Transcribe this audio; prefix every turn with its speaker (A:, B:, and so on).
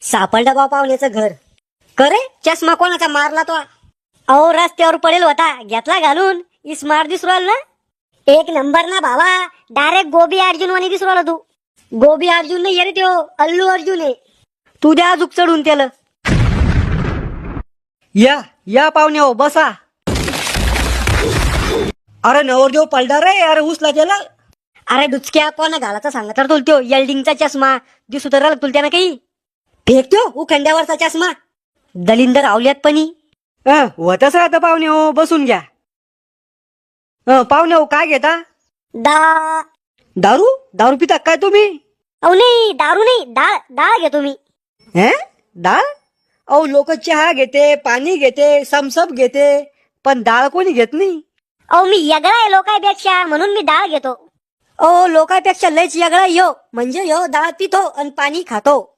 A: सापडलं बा पाहुण्याचं घर. करे चष्मा कोणाचा मारला तो? अहो रस्त्यावर पडेल होता, घेतला घालून. स्मार्ट दिसू राहिला ना? एक नंबर ना भावा. डायरेक्ट गोबी अर्जुन वाणी दिसू राहिला तू. गोबी अर्जुन नाही अरे त्यो अल्लू अर्जुन आहे. तू द्या अजूक चढून त्याला.
B: या या पाहुणे हो बसा. अरे नवरदेव पलटा रे. अरे उचला त्याला.
A: अरे डुचक्या कोणा घालाचा सांगा तर तुला त्यो येल्डिंगचा चष्मा दिसू तर राहिला तुला त्यानं काही. फेकतो उखंड्यावरचा चष्मा. दलिंदर आवल्यात पणी.
B: होतच राहतं पाहुणे हो. बसून घ्या. पाहुणे हो काय घेता?
A: दा
B: दारू दारू पिता काय तुम्ही?
A: अहो नाही दारू नाही, डाळ डाळ घेतो मी.
B: हे डाळ? अहो लोक चहा घेते, पाणी घेते, समसप घेते, पण डाळ कोणी घेत नाही.
A: अहो मी येगळा आहे लोकांपेक्षा, म्हणून मी डाळ घेतो.
B: अहो लोकांपेक्षा लयच वेगळा यो म्हणजे यो डाळ पितो आणि पाणी खातो.